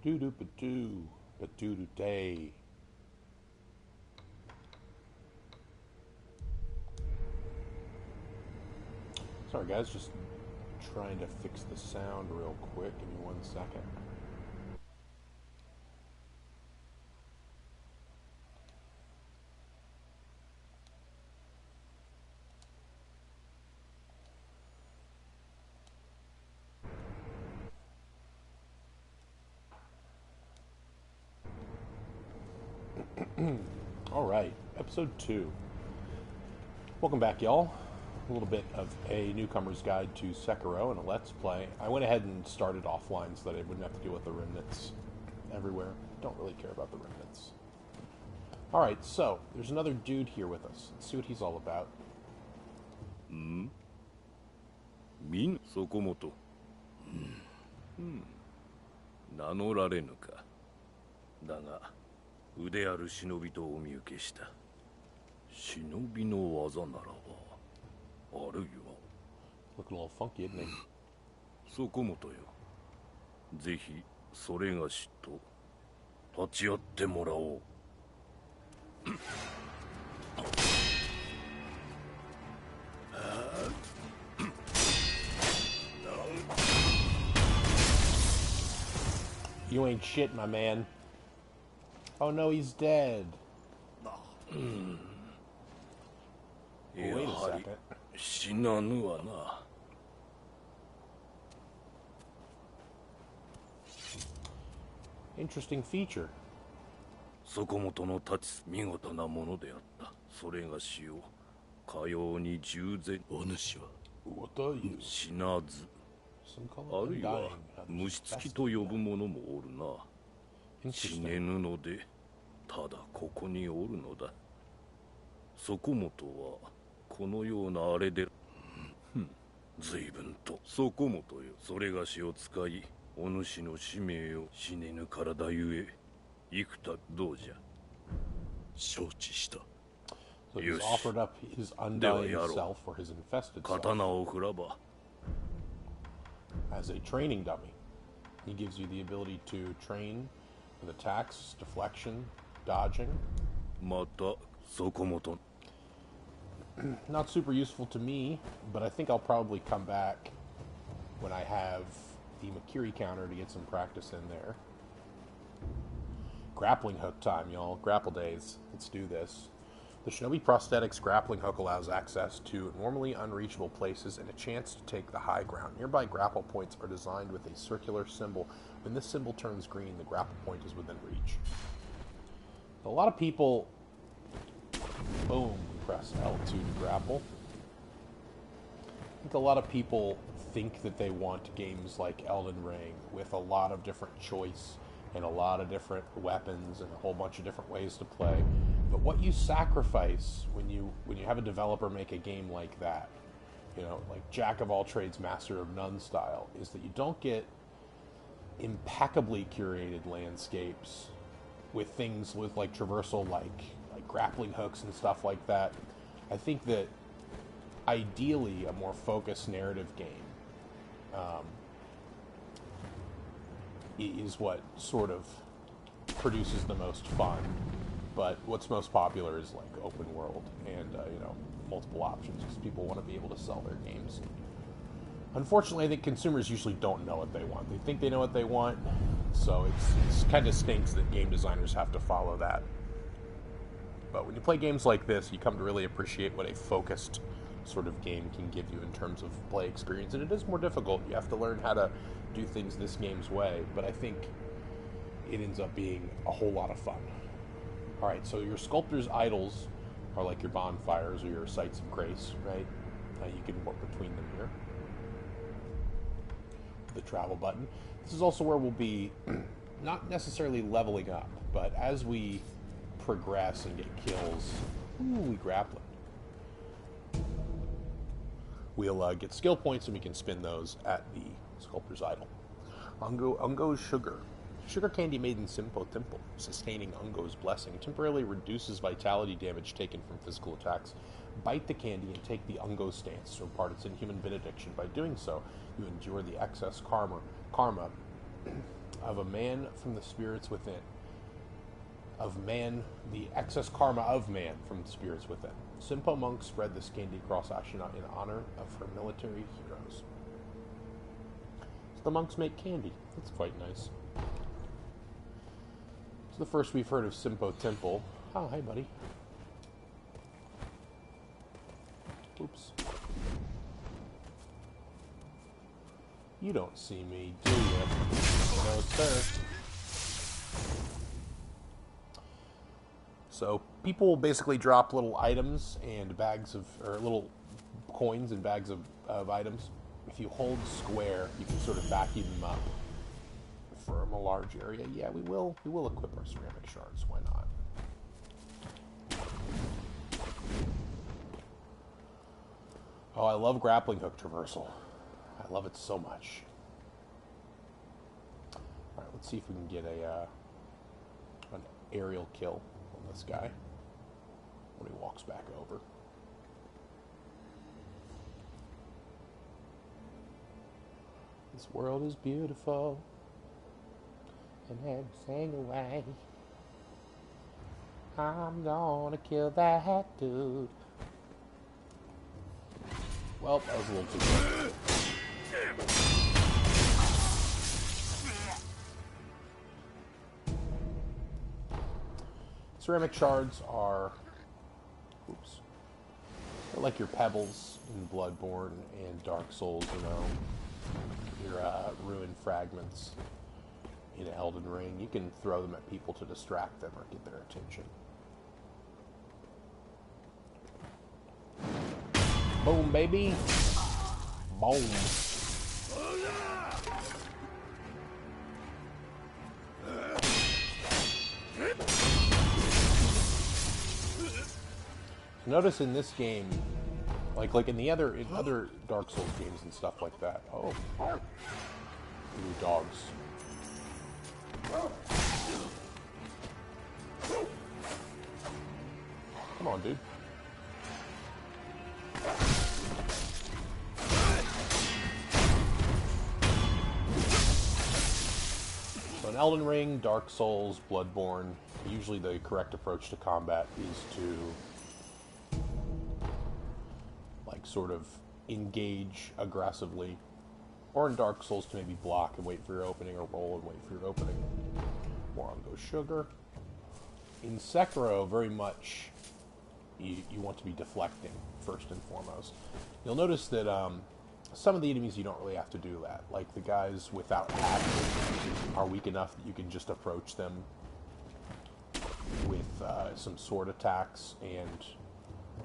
Doo doo ba doo, ba doo doo day. Sorry guys, just trying to fix the sound real quick. Give me 1 second. Alright, episode 2. Welcome back, y'all. A little bit of a newcomer's guide to Sekiro and a Let's Play. I went ahead and started offline so that I wouldn't have to deal with the remnants everywhere. Don't really care about the remnants. Alright, so, there's another dude here with us. Let's see what he's all about. そこもと。名乗られぬか。だが、腕ある忍びとお見受けした。忍びの技ならば、あるいは。Looking a little funky, isn't he? そこもとよ。ぜひ、それがしと、立ち会ってもらおう。You ain't shit, my man. Oh no, he's dead. Wait a second. 死なぬわな。Interesting feature. そこもとの立ち見事なものであった。それがしをかように従前。お主は What are you? 死なず。あるいは虫つきと呼ぶ者もおるな。死ねぬのでただここにおるのだ。そこもとはこのようなあれで随分とそこもとよ。それがしを使いお主の使命を死ねぬ体ゆえ幾多どうじゃ。承知した。 So he's offered up his undying self for his infested self. 刀を振らば。As a training dummy. He gives you the ability to train with attacks, deflection, dodging. またそこもと。 Not super useful to me, but I think I'll probably come back when I have the Mercury Counter to get some practice in there. Grappling Hook time, y'all. Grapple days. Let's do this. The Shinobi Prosthetic's Grappling Hook allows access to normally unreachable places and a chance to take the high ground. Nearby grapple points are designed with a circular symbol. When this symbol turns green, the grapple point is within reach. A lot of people... Boom. Press L2 to grapple. I think a lot of people think that they want games like Elden Ring with a lot of different choice and a lot of different weapons and a whole bunch of different ways to play. But what you sacrifice when you have a developer make a game like that, you know, like Jack of all trades, master of none style, is that you don't get impeccably curated landscapes with things with like traversal like grappling hooks and stuff like that. I think that ideally a more focused narrative game is what sort of produces the most fun. But what's most popular is like open world and you know, multiple options because people want to be able to sell their games. Unfortunately, I think consumers usually don't know what they want. They think they know what they want, so it's kind of stinks that game designers have to follow that. But when you play games like this, you come to really appreciate what a focused sort of game can give you in terms of play experience. And it is more difficult. You have to learn how to do things this game's way. But I think it ends up being a whole lot of fun. Alright, so your Sculptors Idols are like your bonfires or your sites of grace, right? You can work between them here. The travel button. This is also where we'll be not necessarily leveling up, but as we progress and get kills, we grappling. We'll get skill points and we can spin those at the Sculptor's Idol. Ungo's Sugar. Sugar candy made in Simpo Temple, sustaining Ungo's blessing, temporarily reduces vitality damage taken from physical attacks. Bite the candy and take the Ungo stance to impart its inhuman benediction. By doing so, you endure the excess karma of a man from the spirits within. Of man, the excess karma of man from the spirits within. Simpo monks spread this candy across Ashina in honor of her military heroes. So the monks make candy. That's quite nice. It's the first we've heard of Simpo Temple. Oh, hey, buddy. Oops. You don't see me, do you? No, sir. So people will basically drop little items and bags of, or little coins and bags of items. If you hold square, you can sort of vacuum them up from a large area. Yeah, we will equip our ceramic shards. Why not? Oh, I love grappling hook traversal. I love it so much. All right, let's see if we can get an aerial kill on this guy when he walks back over. This world is beautiful and everything away. I'm gonna kill that dude. Well, that was a little too quick. Ceramic shards are, they're like your pebbles in Bloodborne and Dark Souls, you know, your ruined fragments in Elden Ring. You can throw them at people to distract them or get their attention. Boom, baby. Boom. Notice in this game, like in other Dark Souls games and stuff like that. Oh, ooh, dogs. Come on, dude. So in Elden Ring, Dark Souls, Bloodborne, usually the correct approach to combat is to sort of engage aggressively, or in Dark Souls to maybe block and wait for your opening, or roll and wait for your opening. More on Go Sugar. In Sekiro, very much you want to be deflecting first and foremost. You'll notice that some of the enemies you don't really have to do that. Like the guys without hats are weak enough that you can just approach them with some sword attacks and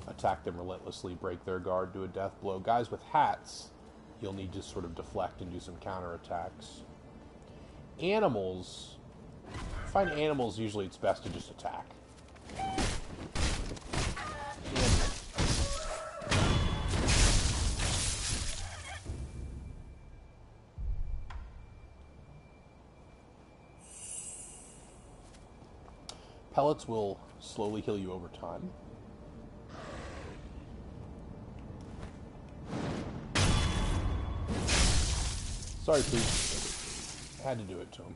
attack them relentlessly, break their guard, do a death blow. Guys with hats, you'll need to sort of deflect and do some counterattacks. Animals, find animals, usually it's best to just attack. Pellets will slowly heal you over time. Sorry, please. I had to do it to him.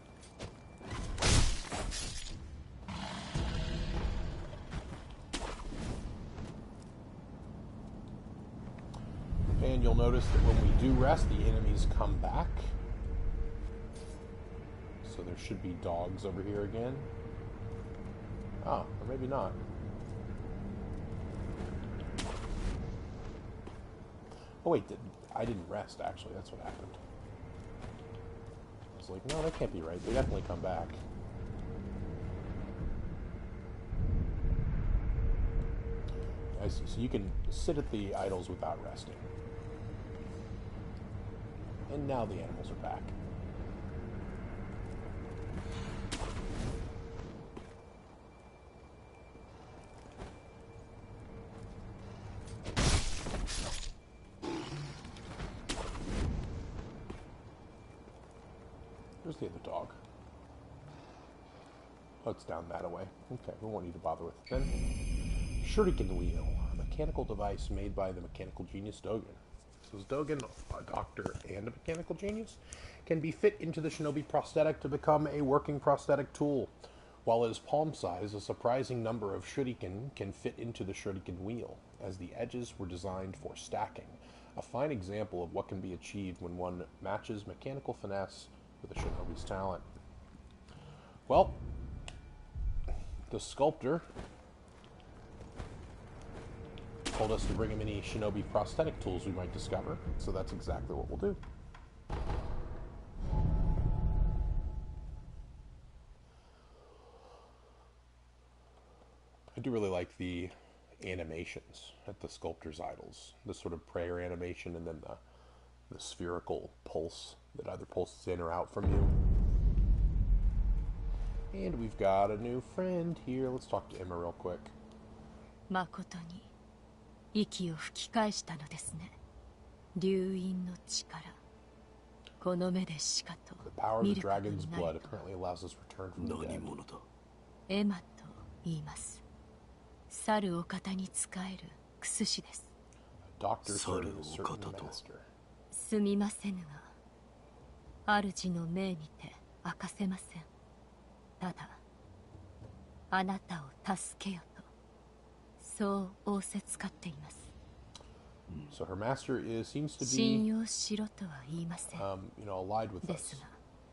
And you'll notice that when we do rest, the enemies come back. So there should be dogs over here again. Oh, or maybe not. Oh wait, I didn't rest actually, that's what happened. I was like, no, that can't be right. They definitely come back. I see. So you can sit at the idols without resting. And now the animals are back. Where's the other dog? Oh, it's down that way. Okay, we won't need to bother with it then. Shuriken Wheel, a mechanical device made by the mechanical genius Dogen. So Dogen, a doctor and a mechanical genius, can be fit into the shinobi prosthetic to become a working prosthetic tool. While it is palm size, a surprising number of shuriken can fit into the Shuriken Wheel, as the edges were designed for stacking. A fine example of what can be achieved when one matches mechanical finesse with a shinobi's talent. Well, the sculptor told us to bring him any shinobi prosthetic tools we might discover, so that's exactly what we'll do. I do really like the animations at the Sculptors Idols. The sort of prayer animation and then the spherical pulse that either pulses in or out from you. And we've got a new friend here. Let's talk to Emma real quick. The power of the dragon's blood apparently allows us return from the dead. A doctor serving a certain master. すみませぬが、主の命にて明かせません。ただ、あなたを助けよと、そう仰せつかっています。So her master seems to 信 be, 用しろとは言いません。 allied with で us. すが、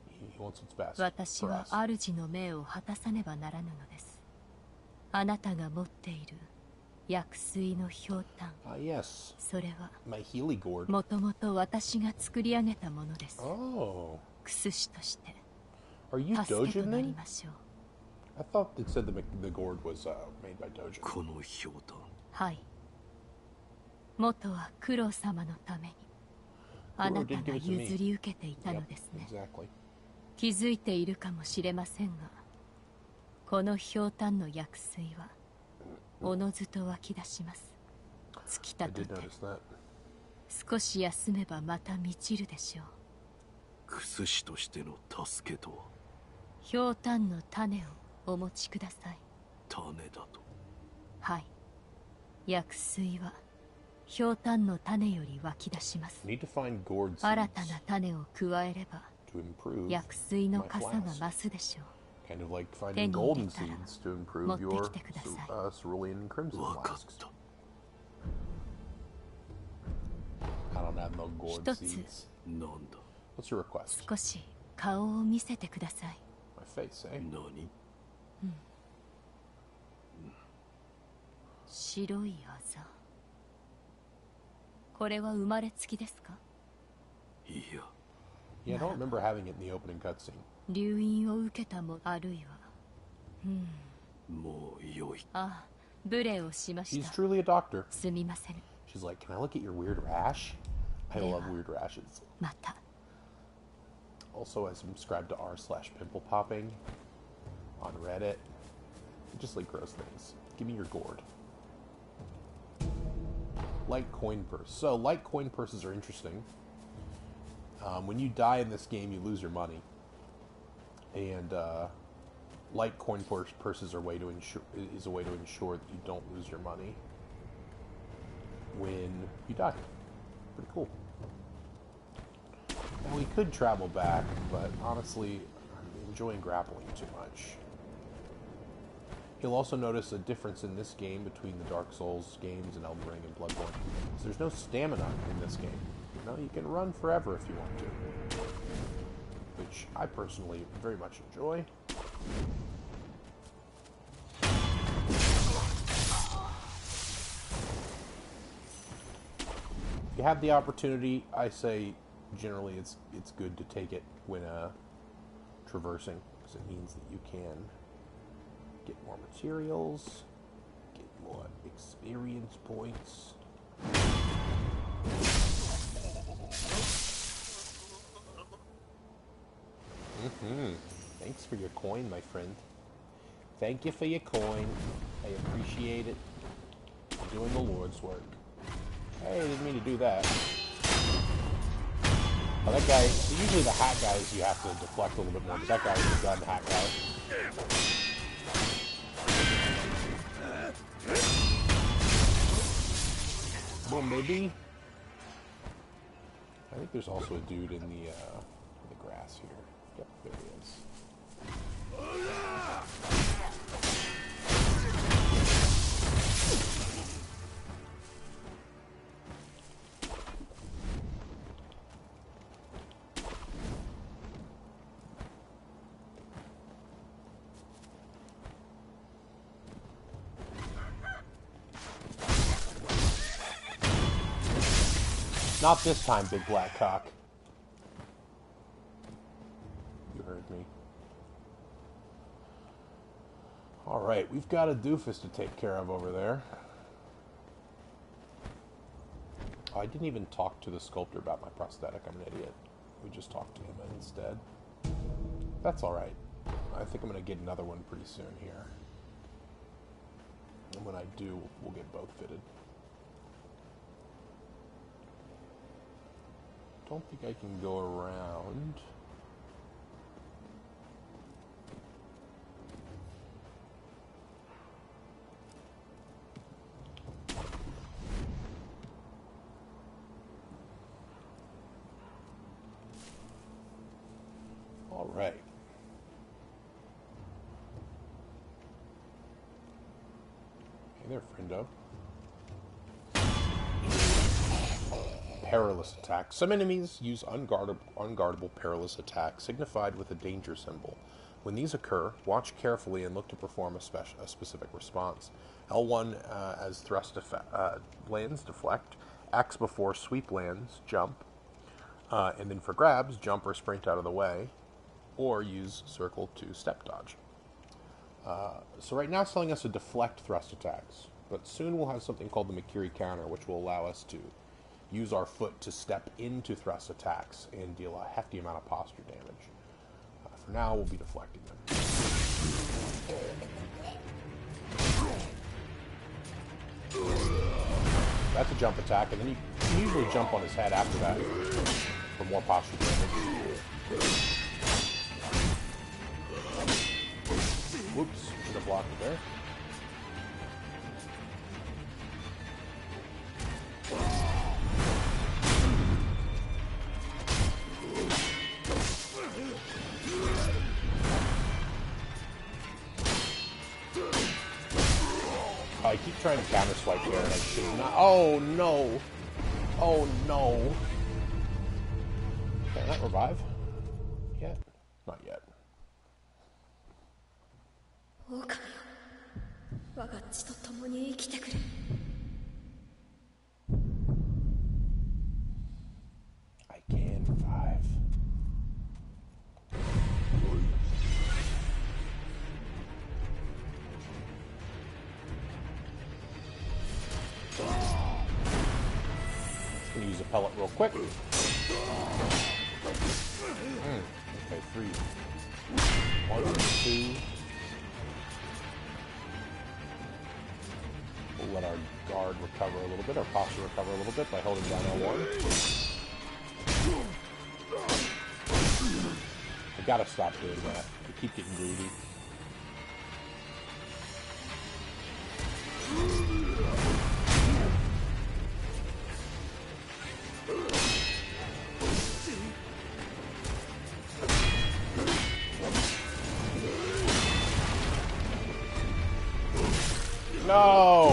He wants what's best 私 for は us. 主の命を果たさねばならぬのです。あなたが持っている薬水のひょうたん、 Yes, それは my Healy gourd. もともと私が作り上げたものです。 Oh, クスシとして are you 助けと Dojin なり then? ましょう。 I thought it said the gourd was made by Dojin. このひょうたん。はい。元はクロ様のためにあなたが譲り受けていたのですね。 Exactly. 気づいているかもしれませんが、このひょうたんの薬水はおのずと湧き出します。突き I 立て did て notice that. 少し休めばまた満ちるでしょう。クスシとしての助けとはひょうたんの種をお持ちください。種だと。はい。薬水はひょうたんの種より湧き出します。 Need to find gourd 新 seeds たな種を加えれば to improve 薬水の my 傘が flask. 増すでしょう。 Kind of like 手 finding に golden 入れたら seeds to improve 持って your きてください。 cerulean and crimson わかっ flasks. た。 I don't have no gourd 一つ seeds. なんだ。 What's your request? 少し顔を見せてください。 My face, eh? 何？白いあざ。これは生まれつきですか？いや、 Yeah, I don't remember having it in the opening cutscene. 留飲を受けたもあるいは。もうよい。ああ、無礼をしまし He's た。 truly a doctor. すみません。 She's like, can I look at your weird rash? I Yeah. love weird rashes. また。 Also, I subscribe to r/pimple popping on Reddit. Just like gross things. Give me your gourd. Light coin purse. So, light coin purses are interesting. When you die in this game, you lose your money. And light coin purses are a way to ensure that you don't lose your money when you die. Pretty cool. Now, we could travel back, but honestly, I'm enjoying grappling too much. You'll also notice a difference in this game between the Dark Souls games and Elden Ring and Bloodborne. So there's no stamina in this game. No, you can run forever if you want to, which I personally very much enjoy. If you have the opportunity, I say generally it's good to take it when traversing, because it means that you can get more materials, get more experience points. Thanks for your coin, my friend. Thank you for your coin. I appreciate it. You're doing the Lord's work. Hey, I didn't mean to do that. Oh, that guy, usually the hat guys you have to deflect a little bit more, but that guy was a gun hat guy. Boom, baby. I think there's also a dude in the grass here. Yep, there he is. Not this time, big black cock. You heard me. Alright, we've got a doofus to take care of over there. Oh, I didn't even talk to the sculptor about my prosthetic. I'm an idiot. We just talked to him instead. That's alright. I think I'm going to get another one pretty soon here. And when I do, we'll get both fitted. Don't think I can go around. All right. Hey there, friendo. Perilous Attacks. Some enemies use unguardable perilous attacks, signified with a danger symbol. When these occur, watch carefully and look to perform a specific response. L1 as thrust lands, deflect. X before sweep lands, jump. And then for grabs, jump or sprint out of the way. Or use circle to step dodge. So right now it's telling us to deflect thrust attacks. But soon we'll have something called the Mercury Counter, which will allow us to use our foot to step into thrust attacks and deal a hefty amount of posture damage. For now, we'll be deflecting them. That's a jump attack, and then you can usually jump on his head after that for more posture damage. Whoops, should have blocked it there. I keep trying to counter swipe there, and I should not. Oh no! Oh no! Can that revive? Yet? Not yet. I can revive. I'm gonna use a pellet real quick. Okay, 3. 1, 2. We'll let our guard recover a little bit, our posture recover a little bit by holding down L1. I gotta stop doing that. I keep getting greedy. No!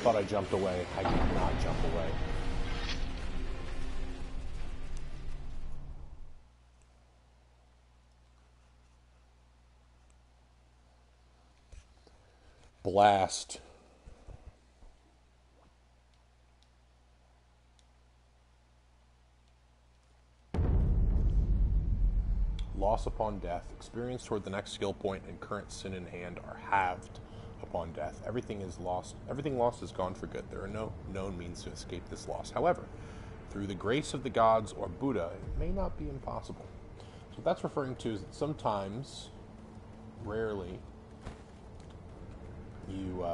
Thought I jumped away. I did not jump away. Blast. Loss upon death. Experience toward the next skill point and current sin in hand are halved upon death. Everything is lost. Everything lost is gone for good. There are no known means to escape this loss. However, through the grace of the gods or Buddha, it may not be impossible. So what that's referring to is that sometimes, rarely, you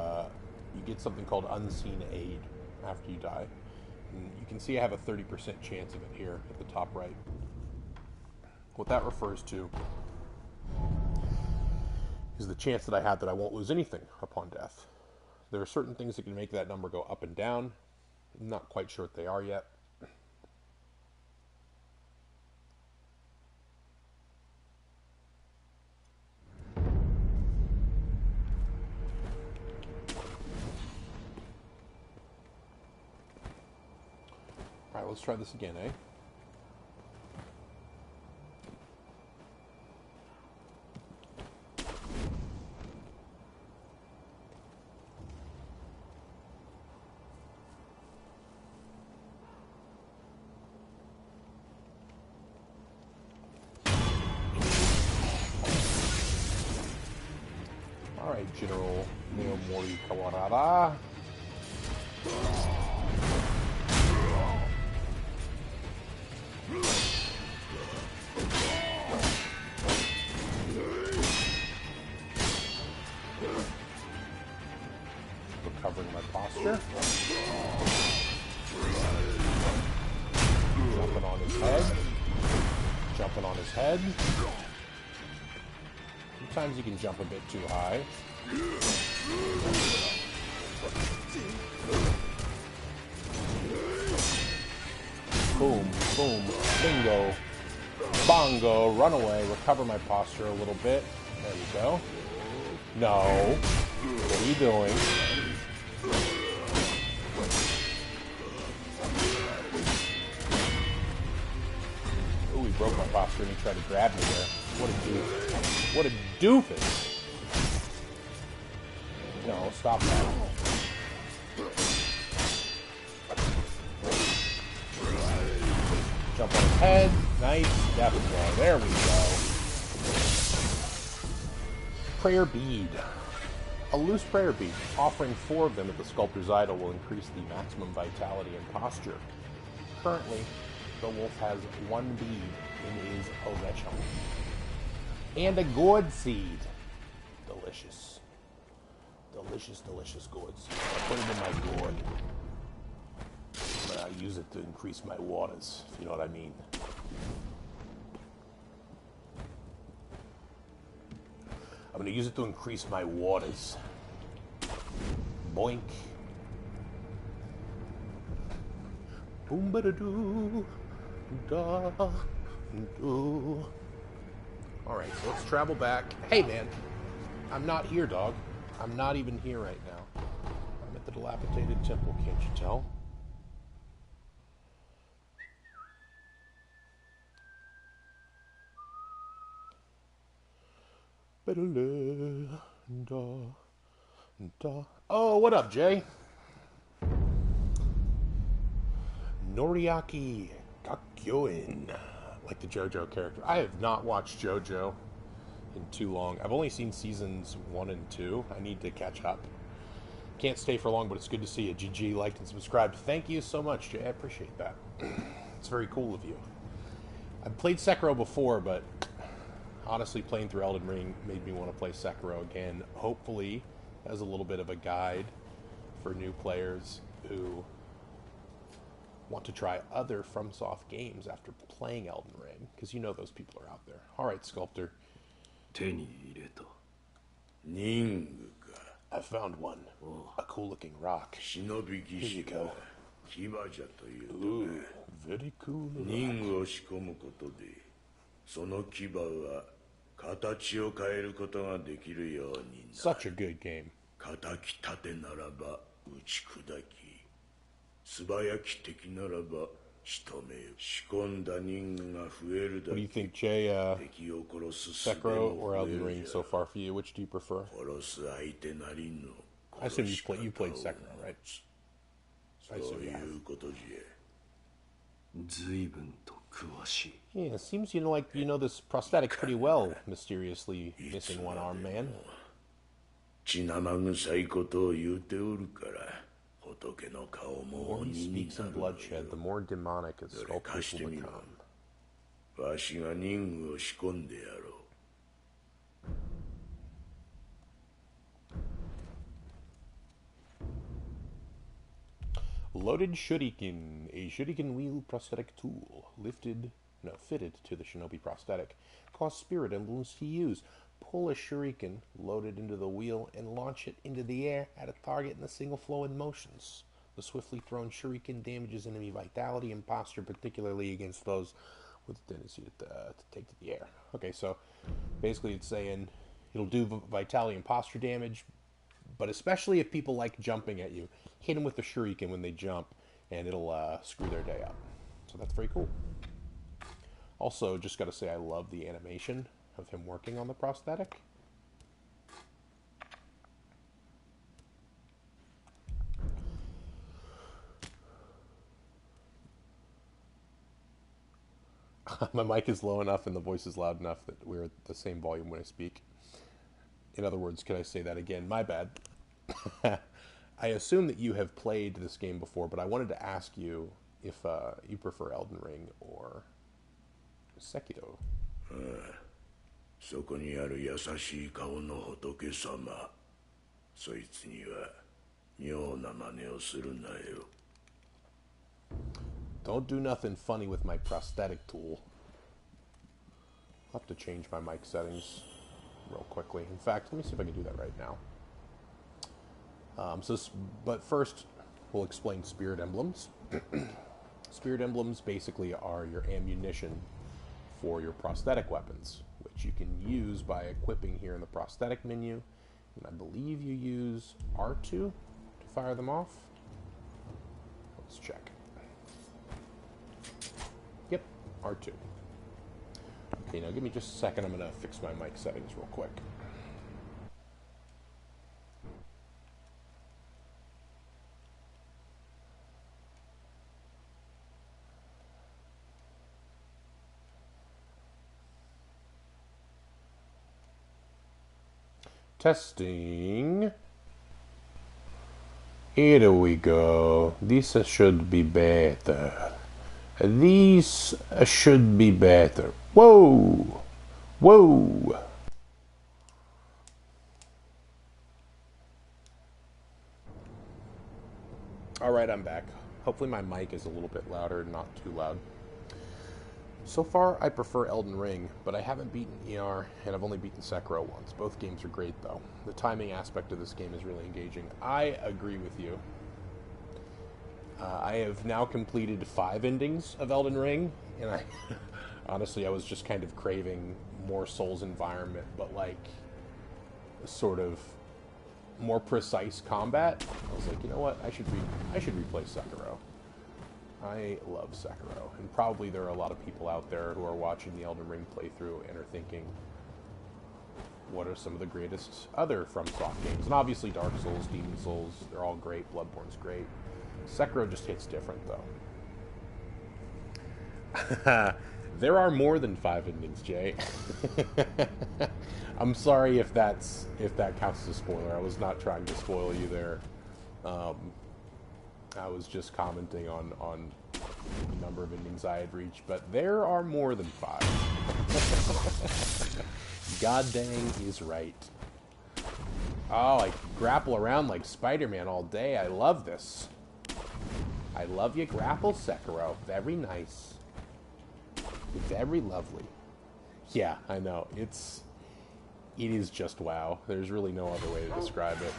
get something called unseen aid after you die. And you can see I have a 30% chance of it here at the top right. What that refers to is the chance that I have that I won't lose anything upon death. There are certain things that can make that number go up and down. I'm not quite sure what they are yet. Alright, let's try this again, eh? Alright, General Naomori Kawarada. Recovering my posture. Jumping on his head. Jumping on his head. Sometimes you can jump a bit too high. Boom, boom, bingo, bongo, run away, recover my posture a little bit. There we go. No. What are you doing? Ooh, he broke my posture and he tried to grab me there. What a doof. What a doofus. No, stop that. Jump on his head. Nice. There we go. There we go. Prayer Bead. A loose prayer bead. Offering 4 of them at the Sculptor's Idol will increase the maximum vitality and posture. Currently, the wolf has 1 bead in his possession. And a gourd seed. Delicious. Delicious, delicious gourds. I put it in my gourd. I use it to increase my waters, if you know what I mean. I'm going to use it to increase my waters. Boink. Boom ba da doo. Da doo. Alright, so let's travel back. Hey man, I'm not here, dog. I'm not even here right now. I'm at the dilapidated temple, can't you tell? Oh, what up, Jay? Noriaki Kakyoin. Like the JoJo character. I have not watched JoJo in too long. I've only seen seasons 1 and 2. I need to catch up. Can't stay for long, but it's good to see you. GG, liked and subscribed. Thank you so much, Jay. I appreciate that. It's very cool of you. I've played Sekiro before, but honestly, playing through Elden Ring made me want to play Sekiro again. Hopefully, as a little bit of a guide for new players who want to try other FromSoft games after playing Elden Ring, because you know those people are out there. Alright, Sculptor. I found one. A cool-looking rock. Here you go. Ooh, very cool rock. Such a good game. What do you think, Jay? Sekiro or Elden Ring so far for you? Which do you prefer? I assume you played Sekiro, right? I assume you have. Yeah, it seems you know this prosthetic pretty well, mysteriously missing one arm man. The more he speaks in bloodshed, the more demonic his sculptures will become. Loaded Shuriken, a Shuriken Wheel prosthetic tool, fitted to the Shinobi prosthetic. Costs spirit emblems to use. Pull a Shuriken loaded into the wheel and launch it into the air at a target in a single flow in motions. The swiftly thrown Shuriken damages enemy vitality and posture, particularly against those with a tendency to take to the air. Okay, so basically it's saying it'll do vitality and posture damage, but especially if people like jumping at you, hit them with the Shuriken when they jump. and it'll screw their day up. So that's very cool. Also, just got to say I love the animation of him working on the prosthetic. My mic is low enough and the voice is loud enough that we're at the same volume when I speak. In other words, could I say that again? My bad. I assume that you have played this game before, but I wanted to ask you if you prefer Elden Ring or Sekiro. そこにある優しい顔の仏様、そいつには妙な真似をするなよ。Don't do nothing funny with my prosthetic tool. I'll have to change my mic settings real quickly. In fact, let me see if I can do that right now. But first, we'll explain spirit emblems. Spirit emblems basically are your ammunition for your prosthetic weapons, which you can use by equipping here in the prosthetic menu. And I believe you use R2 to fire them off. Let's check. Yep, R2. Okay, now give me just a second. I'm going to fix my mic settings real quick. Testing. Here we go. This should be better. These should be better. Whoa! Whoa! Alright, I'm back. Hopefully my mic is a little bit louder, not too loud. So far, I prefer Elden Ring, but I haven't beaten ER, and I've only beaten Sekiro once. Both games are great, though. The timing aspect of this game is really engaging. I agree with you. I have now completed 5 endings of Elden Ring, and I honestly, I was just kind of craving more Souls environment, but like sort of more precise combat. I was like, you know what? I should replay Sekiro. I love Sekiro, and probably there are a lot of people out there who are watching the Elden Ring playthrough and are thinking, what are some of the greatest other FromSoft games? And obviously Dark Souls, Demon Souls, they're all great. Bloodborne's great. Sekiro just hits different, though. There are more than 5 endings, Jay. I'm sorry if that counts as a spoiler. I was not trying to spoil you there. I was just commenting on the number of endings I had reached, but there are more than 5. God dang is right. Oh, I grapple around like Spider-Man all day. I love this. I love you, Grapple, Sekiro. Very nice. Very lovely. Yeah, I know. It is just wow. There's really no other way to describe it.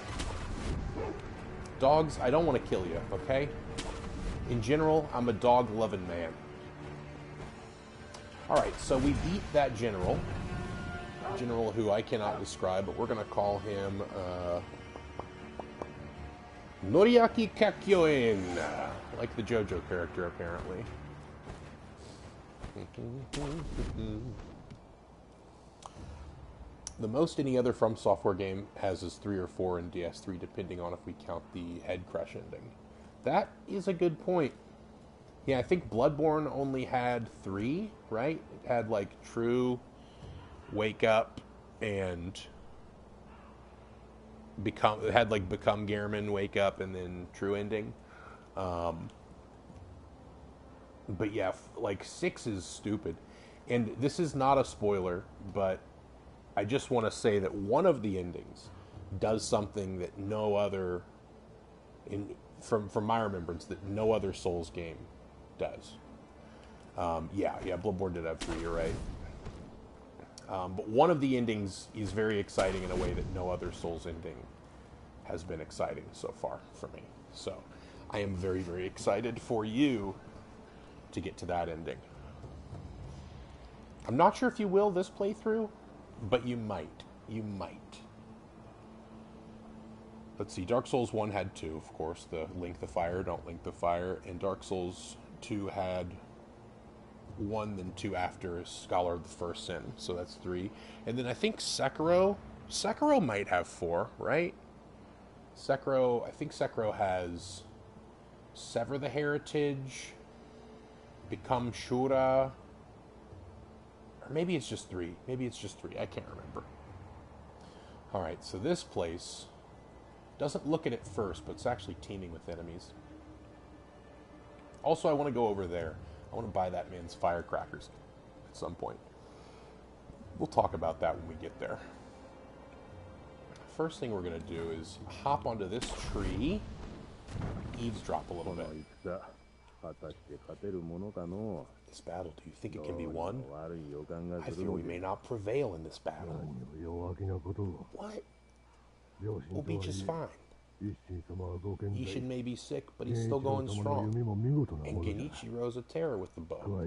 Dogs, I don't want to kill you, okay? In general, I'm a dog-loving man. Alright, so we beat that general. General who I cannot describe, but we're going to call him, Noriaki Kakyoin. Like the JoJo character, apparently. The most any other From Software game has is 3 or 4 in DS3, depending on if we count the head crush ending. That is a good point. Yeah, I think Bloodborne only had 3, right? It had, like, True, Wake Up, and Become... It had, like, Become Gehrman, Wake Up, and then True Ending. But yeah, like, 6 is stupid. And this is not a spoiler, but I just want to say that one of the endings does something that no other, from my remembrance, that no other Souls game does. Yeah, Bloodborne did have 3, you're right. But one of the endings is very exciting in a way that no other Souls ending has been exciting so far for me. So I am very, very excited for you to get to that ending. I'm not sure if you will this playthrough, but you might. You might. Let's see, Dark Souls 1 had 2, of course, the link the fire, don't link the fire, and Dark Souls 2 had 1, then 2 after Scholar of the First Sin, so that's 3. And then I think Sekiro might have 4, right? I think Sekiro has Sever the Heritage, Become Shura, or maybe it's just 3. I can't remember. Alright, so this place doesn't look at it first, but it's actually teeming with enemies. Also, I want to go over there. I want to buy that man's firecrackers at some point. We'll talk about that when we get there. First thing we're going to do is hop onto this tree, eavesdrop a little bit. This battle, do you think it can be won? I fear we may not prevail in this battle. What? We'll be just fine. Ishin may be sick, but he's still going strong. And Genichiro's a terror with the bow.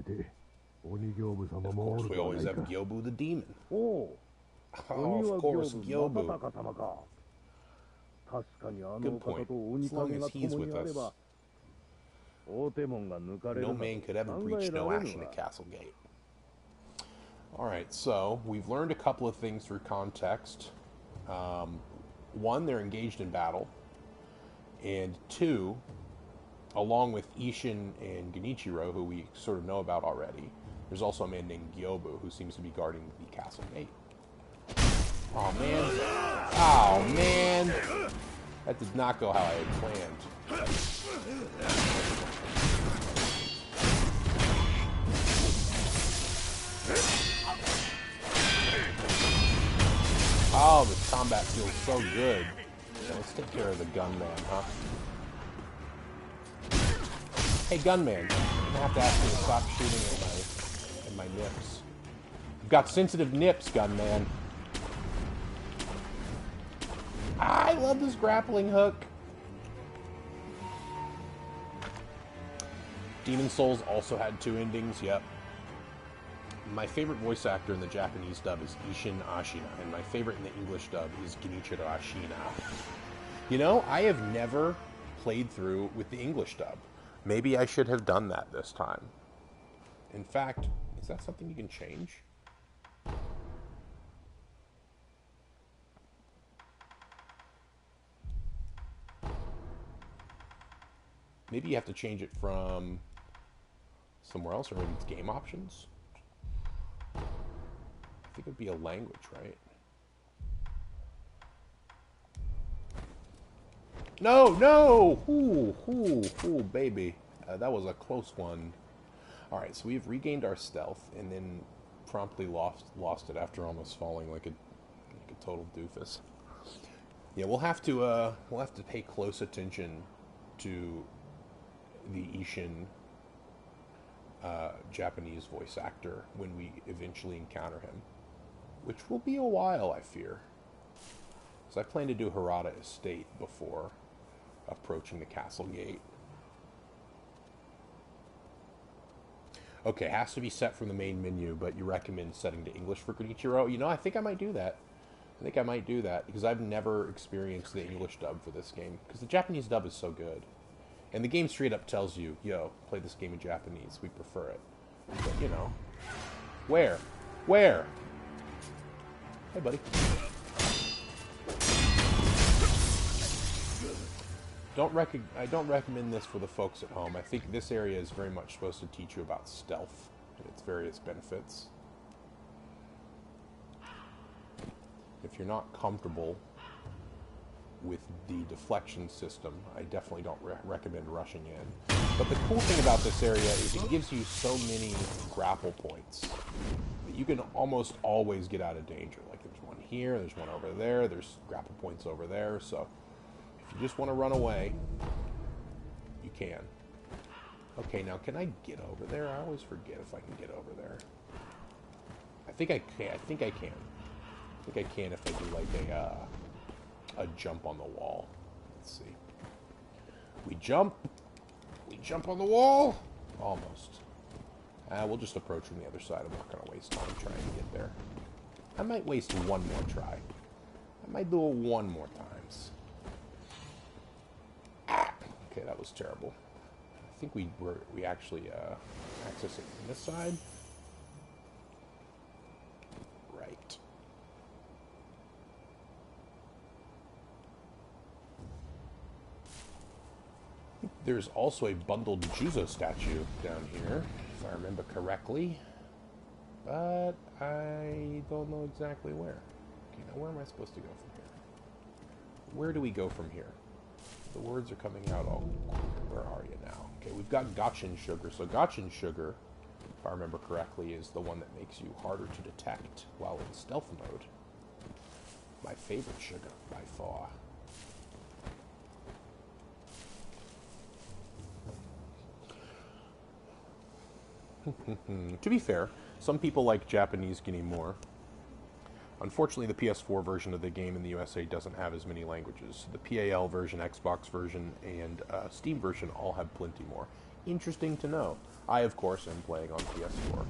And of course, we always have Gyobu the demon. Oh, of course, Gyobu. Good point. As long as he's with us, no man could ever breach no ash in the castle gate. Alright, so we've learned a couple of things through context. 1, they're engaged in battle. And 2, along with Ishin and Genichiro, who we sort of know about already, there's also a man named Gyobu who seems to be guarding the castle gate. Oh man. Oh man. That did not go how I had planned. Oh, this combat feels so good. Yeah, let's take care of the gunman, huh? Hey, gunman, I'm gonna have to ask you to stop shooting at my nips. You've got sensitive nips, gunman. I love this grappling hook. Demon Souls also had 2 endings, yep. My favorite voice actor in the Japanese dub is Ishin Ashina, and my favorite in the English dub is Genichiro Ashina. You know, I have never played through with the English dub. Maybe I should have done that this time. In fact, is that something you can change? Maybe you have to change it from somewhere else, or maybe it's game options. I think it'd be a language, right? No, no! Ooh, baby. That was a close one. Alright, so we've regained our stealth, and then promptly lost it after almost falling like a total doofus. Yeah, we'll have to pay close attention to the Ishin Japanese voice actor when we eventually encounter him. Which will be a while, I fear. So I plan to do Harada Estate before approaching the castle gate. Okay, has to be set from the main menu, but you recommend setting to English for Genichiro? You know, I think I might do that. Because I've never experienced the English dub for this game. Because the Japanese dub is so good. And the game straight up tells you, yo, play this game in Japanese. We prefer it. But, you know. Where? Hey, buddy. I don't recommend this for the folks at home. I think this area is very much supposed to teach you about stealth and its various benefits. If you're not comfortable with the deflection system, I definitely don't recommend rushing in. But the cool thing about this area is it gives you so many grapple points that you can almost always get out of danger. Like there's one here, there's one over there, there's grapple points over there, so if you just want to run away, you can. Okay, now can I get over there? I always forget if I can get over there. I think I can. I think I can if I do like a jump on the wall. Let's see. We jump on the wall. Almost. We'll just approach from the other side. I'm not going to waste time trying to get there. I might waste one more try. I might do it one more times. Okay, that was terrible. I think we actually accessing this side. Right. There's also a bundled Juzo statue down here, if I remember correctly. But I don't know exactly where. Okay, now where am I supposed to go from here? Where do we go from here? The words are coming out all... Where are you now? Okay, we've got Gotchin Sugar. So Gotchin Sugar, if I remember correctly, is the one that makes you harder to detect while in stealth mode. My favorite sugar, by far. To be fair, some people like Japanese Guinea more. Unfortunately, the PS4 version of the game in the USA doesn't have as many languages. The PAL version, Xbox version, and Steam version all have plenty more. Interesting to know. I, of course, am playing on PS4.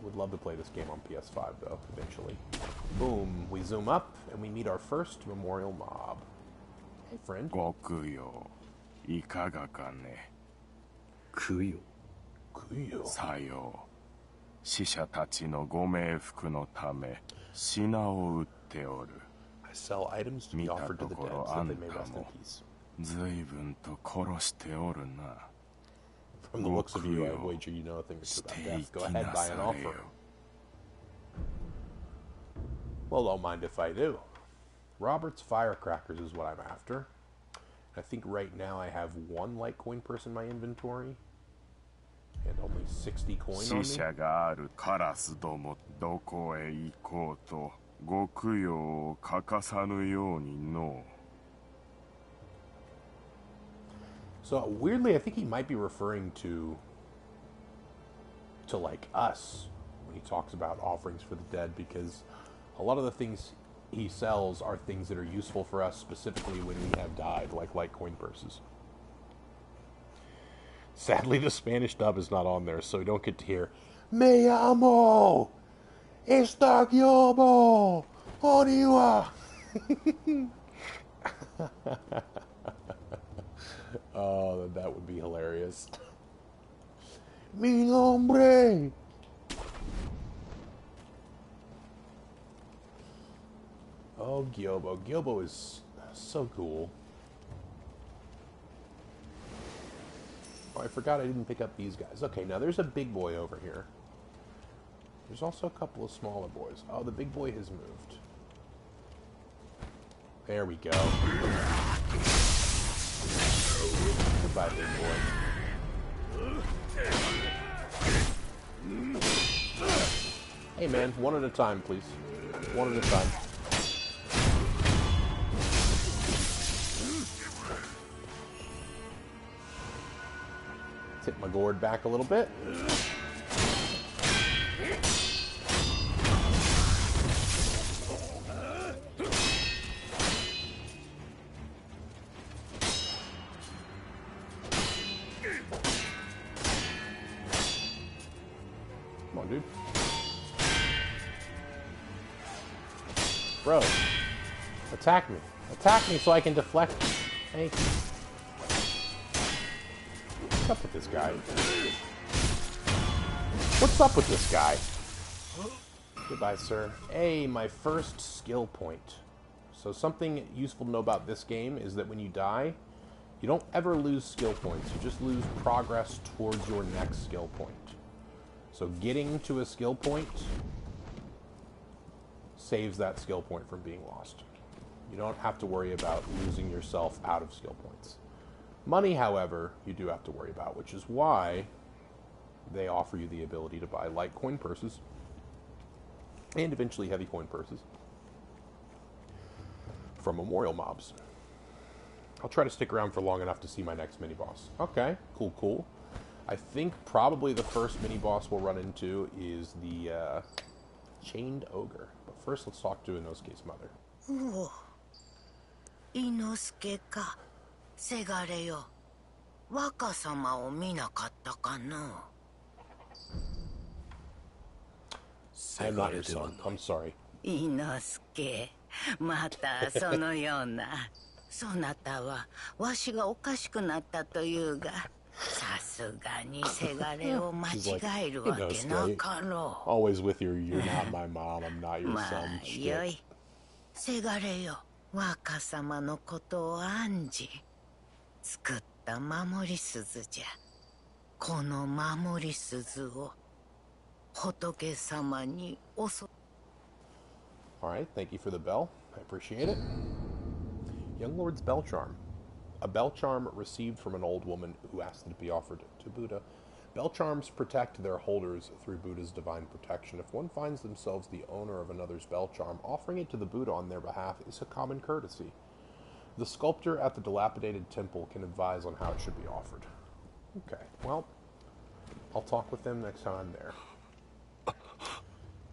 Would love to play this game on PS5, though, eventually. Boom. We zoom up, and we meet our first memorial mob. Hey, friend. Gokuyo, ikaga ka ne? Kuyo. Kuyo. Sayo. 死者たちのご冥福のため品を売っておる。 I sell items to be offered to the dead so that they may rest in peace. 随分と殺しておるな。 From the looks of you, I wager you know a thing or two about death. Go ahead, buy an offer. Well, don't mind if I do. Robert's Firecrackers is what I'm after. I think right now I have one Litecoin purse in my inventory. And only 60 coin on me. 死者があるカラスどもどこへ行こうと極用を欠かさぬようにの。 So weirdly, I think he might be referring to like us when he talks about offerings for the dead, because a lot of the things he sells are things that are useful for us specifically when we have died, like Litecoin purses. Sadly, the Spanish dub is not on there, so we don't get to hear Me amo esta gyobo oniwa. Oh, that would be hilarious. Mi nombre. Oh, Gyobo. Gyobo is so cool. Oh, I forgot I didn't pick up these guys. Okay, now there's a big boy over here. There's also a couple of smaller boys. Oh, the big boy has moved. There we go. Goodbye, big boy. Hey, man, one at a time, please. One at a time. Tip my gourd back a little bit. Come on, dude. Bro, attack me. Attack me so I can deflect. Thank you. What's up with this guy? What's up with this guy? Goodbye, sir. Hey, my first skill point. So something useful to know about this game is that when you die, you don't ever lose skill points. You just lose progress towards your next skill point. So getting to a skill point saves that skill point from being lost. You don't have to worry about losing yourself out of skill points. Money, however, you do have to worry about, which is why they offer you the ability to buy light coin purses and eventually heavy coin purses from memorial mobs. I'll try to stick around for long enough to see my next mini-boss. Okay, cool, cool. I think probably the first mini-boss we'll run into is the Chained Ogre. But first, let's talk to Inosuke's mother. Oh, Inosuke ka. Segare yo. Waka-sama o minakatta ka no? I'm not your son. I'm sorry. Inosuke, mata sono yo na. そなたはわしがおかしくなったというが、さすがにせがれを間違えるわけなかろう。Always with your "You're not my mom, I'm not your son" まあよい。せがれよ、若様のことを案じ作った守り鈴じゃ。この守り鈴を仏様にAlright, thank you for the bell. I appreciate it. Young Lord's Bell Charm. A bell charm received from an old woman who asked it to be offered to Buddha. Bell charms protect their holders through Buddha's divine protection. If one finds themselves the owner of another's bell charm, offering it to the Buddha on their behalf is a common courtesy. The sculptor at the dilapidated temple can advise on how it should be offered. Okay, well, I'll talk with them next time I'm there.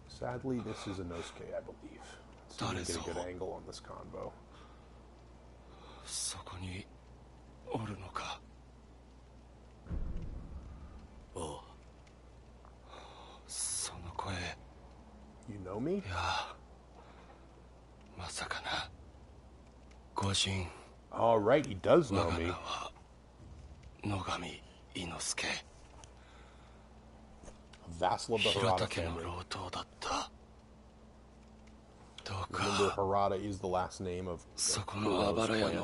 Sadly, this is Inosuke, I believe. Let's see if we can get a good angle on this convo. そこにおるのか。おう。その声。You know me? いや、まさかな。御神。All right, he does know me. 野上猪之助。Vassal of the Harada family. Remember, Harada is the last name of Kuro's clan.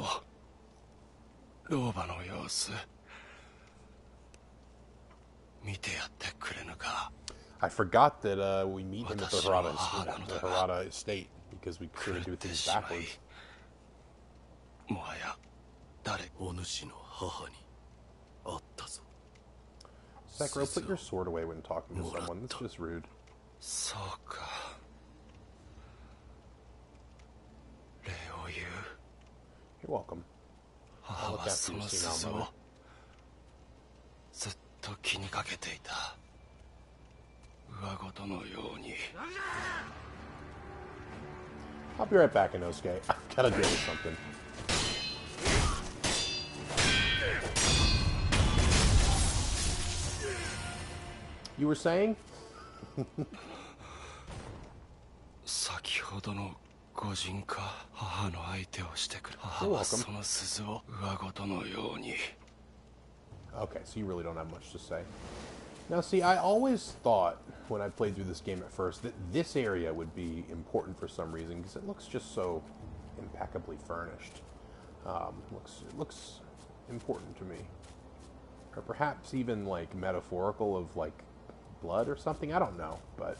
I forgot that we meet him at the Harada estate because we sort of do things backwards. Sekiro, put your sword away when talking to someone. That's just rude. You're welcome. I'll look after your senile mother. I'll be right back, Inosuke. I've gotta deal with something. You were saying? Okay, so you really don't have much to say. Now, see, I always thought, when I played through this game at first, that this area would be important for some reason, because it looks just so impeccably furnished. It looks important to me. Or perhaps even, like, metaphorical of, like, blood or something? I don't know, but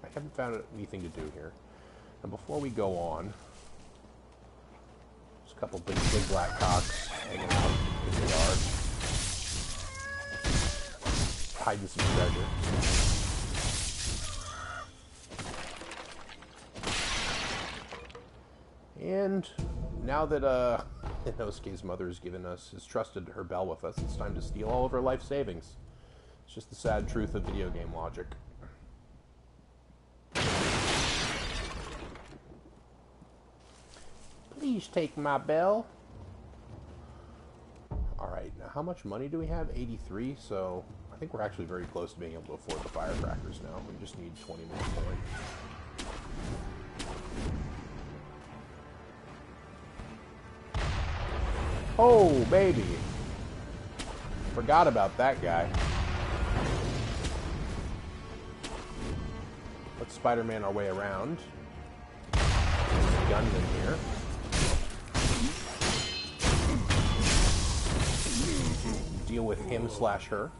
I haven't found anything to do here. And before we go on, there's a couple big black cocks hanging out in the yard, hiding some treasure. And now that Inosuke's mother has trusted her bell with us, it's time to steal all of her life savings. It's just the sad truth of video game logic. Please take my bell. Alright, now how much money do we have? 83, so I think we're actually very close to being able to afford the firecrackers now. We just need 20 more coins. Oh, baby. Forgot about that guy. Let's Spider-Man our way around. There's a gunman here. Deal with him/her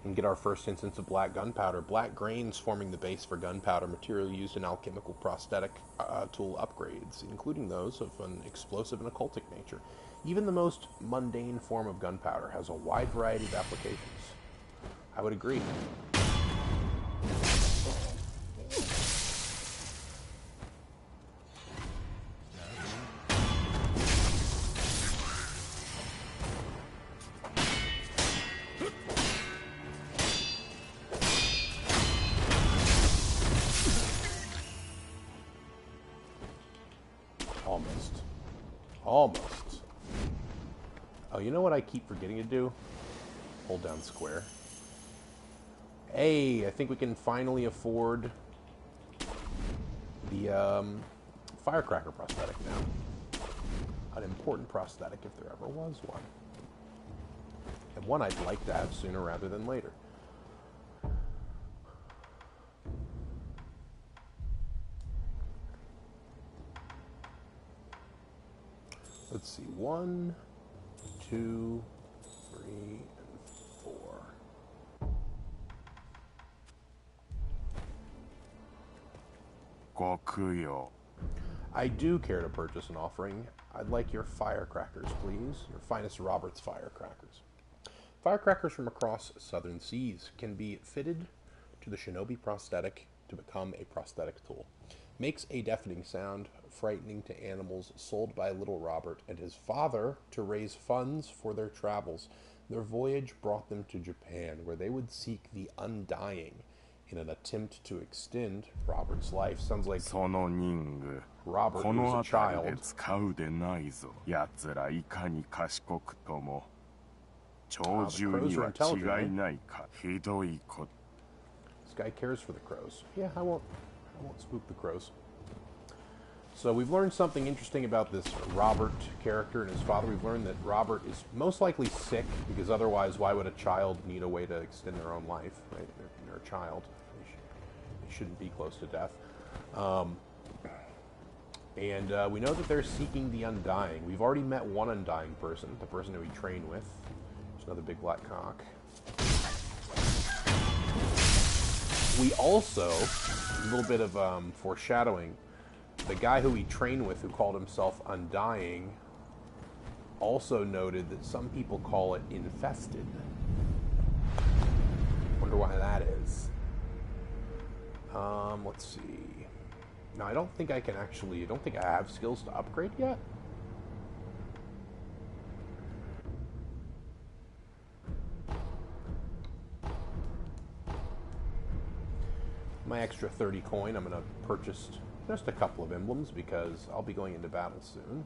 and get our first instance of black gunpowder. Black grains forming the base for gunpowder, material used in alchemical prosthetic tool upgrades, including those of an explosive and occultic nature. Even the most mundane form of gunpowder has a wide variety of applications. I would agree. Almost. Oh, you know what I keep forgetting to do? Hold down square. Hey, I think we can finally afford the Firecracker Prosthetic now. An important prosthetic if there ever was one. And one I'd like to have sooner rather than later. Let's see, 1, 2, 3, and 4. I do care to purchase an offering. I'd like your firecrackers, please. Your finest Robert's firecrackers. Firecrackers from across southern seas can be fitted to the shinobi prosthetic to become a prosthetic tool. Makes a deafening sound, frightening to animals, sold by little Robert and his father to raise funds for their travels. Their voyage brought them to Japan, where they would seek the undying in an attempt to extend Robert's life. Sounds like Robert was a child. This guy cares for the crows. Yeah, I won't spook the crows. So we've learned something interesting about this Robert character and his father. We've learned that Robert is most likely sick, because otherwise why would a child need a way to extend their own life, right? They're a child. They shouldn't be close to death. And we know that they're seeking the undying. We've already met one undying person, the person who we train with. There's another big black cock. We also, a little bit of foreshadowing, the guy who we train with, who called himself Undying, also noted that some people call it Infested. Wonder why that is. Let's see. Now, I don't think I have skills to upgrade yet. My extra 30 coin, I'm going to purchase just a couple of emblems because I'll be going into battle soon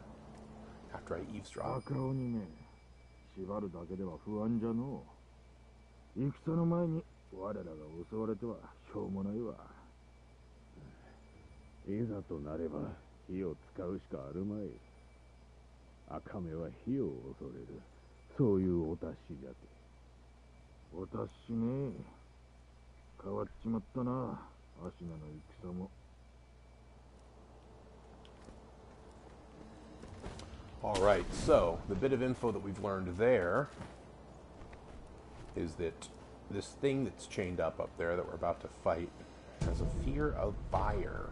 after I eavesdrop. Alright, so the bit of info that we've learned there is that this thing that's chained up there that we're about to fight has a fear of fire.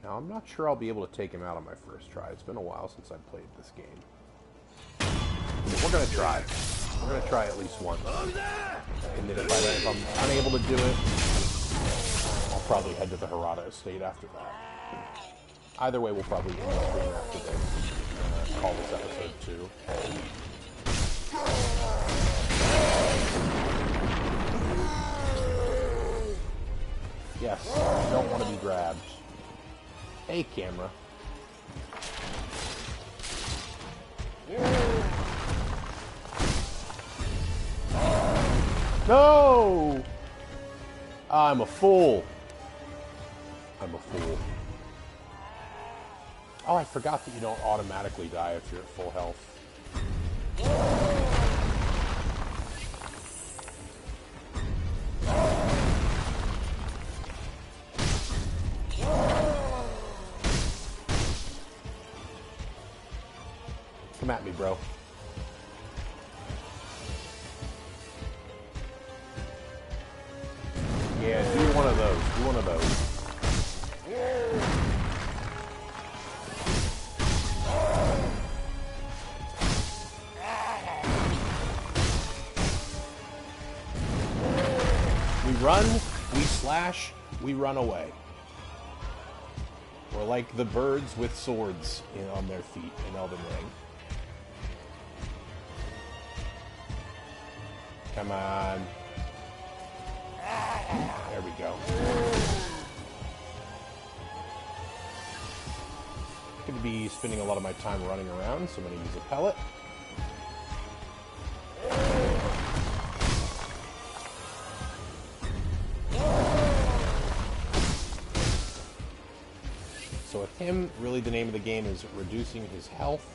Now, I'm not sure I'll be able to take him out on my first try. It's been a while since I've played this game. But we're going to try. We're going to try at least once. And then if I'm unable to do it, I'll probably head to the Harada estate after that. Either way, we'll probably end the stream after this. Call this episode 2. Yes, I don't want to be grabbed. Hey, camera. No! I'm a fool. I'm a fool. Oh, I forgot that you don't automatically die if you're at full health. Come at me, bro. Yeah, do one of those. Do one of those. We run, we slash, we run away. We're like the birds with swords on their feet in Elden Ring. Come on. There we go. I'm going to be spending a lot of my time running around, so I'm going to use a pellet. So him, really the name of the game is reducing his health.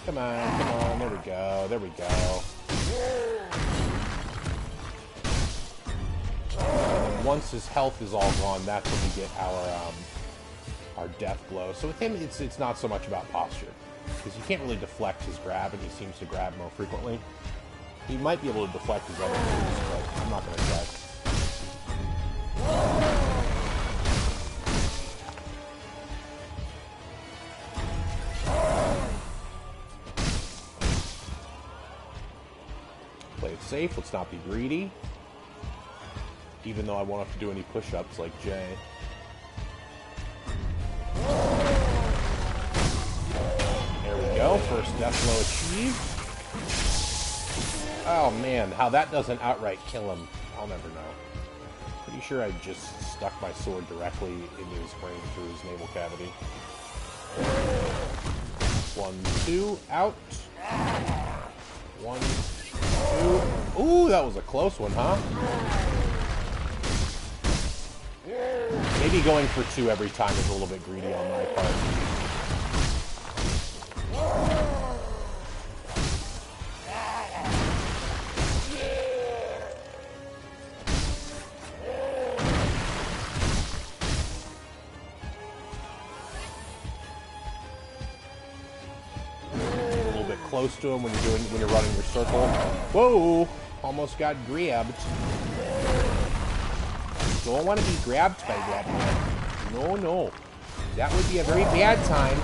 Come on, come on, there we go, there we go. And once his health is all gone, that's when we get our death blow. So with him, it's not so much about posture, because you can't really deflect his grab, and he seems to grab more frequently. He might be able to deflect his other moves, but I'm not going to try. Play it safe, let's not be greedy. Even though I won't have to do any push-ups like Jay. There we go, first death blow achieved. Oh man, how that doesn't outright kill him, I'll never know. Pretty sure I just stuck my sword directly into his brain through his navel cavity. 1, 2, out. 1, 2. Ooh, that was a close one, huh? Maybe going for 2 every time is a little bit greedy on my part. Close to him when you're running your circle. Whoa! Almost got grabbed. Don't want to be grabbed by that man. No, no. That would be a very bad time.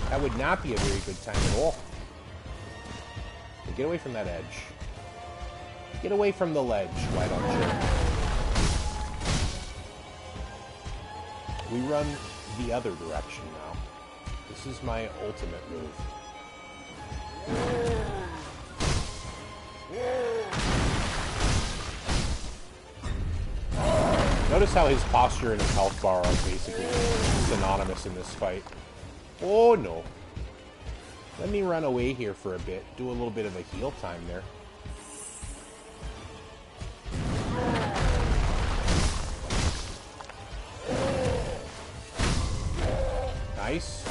That would not be a very good time at all. Get away from that edge. Get away from the ledge, why don't you? We run the other direction now. This is my ultimate move. Notice how his posture and his health bar are basically synonymous in this fight. Oh no. Let me run away here for a bit. Do a little bit of a heal time there. Nice.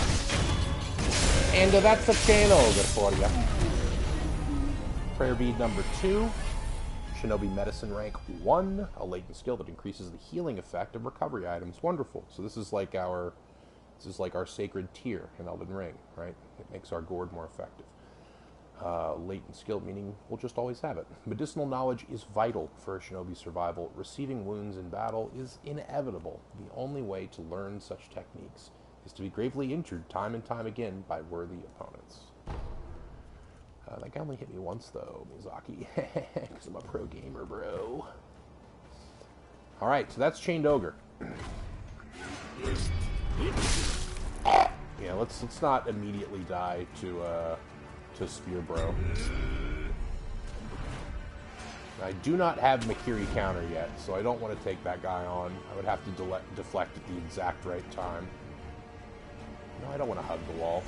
And that's a chain ogre for you. Prayer bead number 2. Shinobi Medicine rank 1. A latent skill that increases the healing effect of recovery items. Wonderful. So this is like our sacred tier in Elden Ring, right? It makes our gourd more effective. Latent skill, meaning we'll just always have it. Medicinal knowledge is vital for a shinobi's survival. Receiving wounds in battle is inevitable. The only way to learn such techniques is to be gravely injured time and time again by worthy opponents. That guy only hit me once, though, Miyazaki, because I'm a pro gamer, bro. Alright, so that's Chained Ogre. Yeah, let's not immediately die to Spear Bro. I do not have Mercury Counter yet, so I don't want to take that guy on. I would have to deflect at the exact right time. No, I don't want to hug the wall.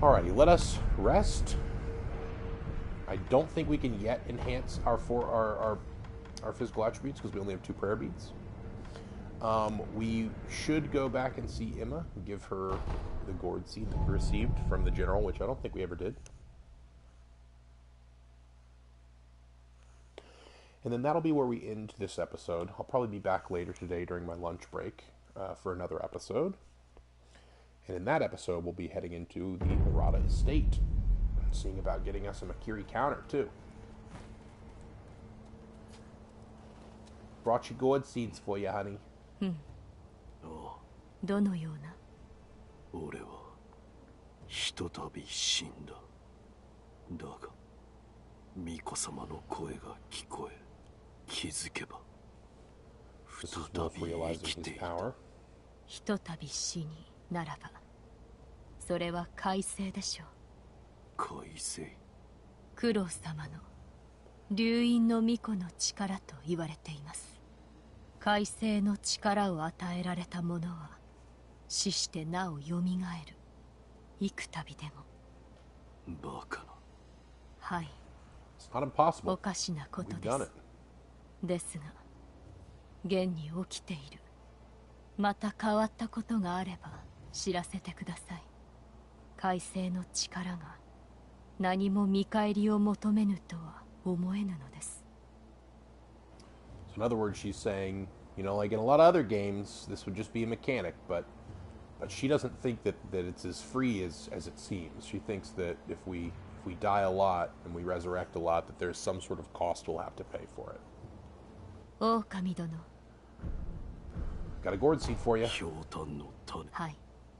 Alrighty, let us rest. I don't think we can yet enhance our physical attributes because we only have 2 prayer beads. We should go back and see Emma, give her the gourd seed that we received from the general, which I don't think we ever did. And then that'll be where we end this episode. I'll probably be back later today during my lunch break for another episode. And in that episode, we'll be heading into the Harada Estate, seeing about getting us a Mercury Counter, too. Brought you gourd seeds for you, honey. Oh. どのような? 俺はひとたび死んだ。だが、巫女様の声が聞こえ、気づけば、再び生きていた。ひとたび死にならば、それは快晴でしょう。快晴。九郎様の流因の巫女の力と言われています。快晴の力を与えられた者は死してなおよみがえる。幾度でも。バカな。はい、It's not impossible. おかしなこと We've で done す it. ですが現に起きているまた変わったことがあれば知らせてください改正の力が何も見返りを求めぬとは思えぬのです So in other words, she's saying, you know, like in a lot of other games, this would just be a mechanic, but she doesn't think that it's as free as it seems. She thinks that if we die a lot and we resurrect a lot, that there's some sort of cost we'll have to pay for it. 狼殿 Got a gourd seed for you. はい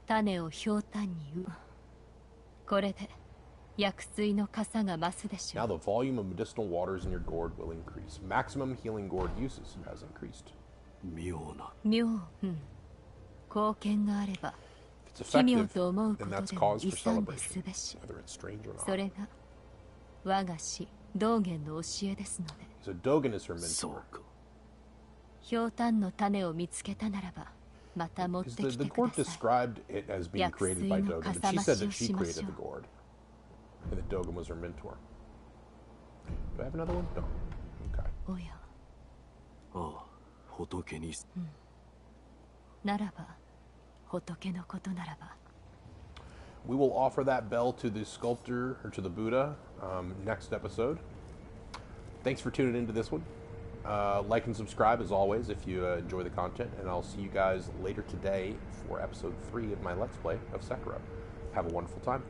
種をひょうたんにこれで薬水の傘が増すでしょ Now う the volume of medicinal waters in your gourd will increase. Maximum healing gourd uses has increased. 妙貢献があれば If it's 奇妙 effective, と思う then こと that's でも cause 勇 for んで celebration, すべし whether it's strange or そ not. れが我が師道元の教えですので So Dogen is her mentor. ひょうたんの種を見つけたならばまた持って Because き the てくだ gourd さい described it as being created by Dogen, but she said that she created the gourd. And that Dogen was her mentor. Do I have another one? No. Okay. おやならば仏のことならば We will offer that bell to the sculptor, or to the Buddha, next episode. Thanks for tuning into this one. Like and subscribe as always if you enjoy the content, and I'll see you guys later today for episode 3 of my Let's Play of Sekiro. Have a wonderful time.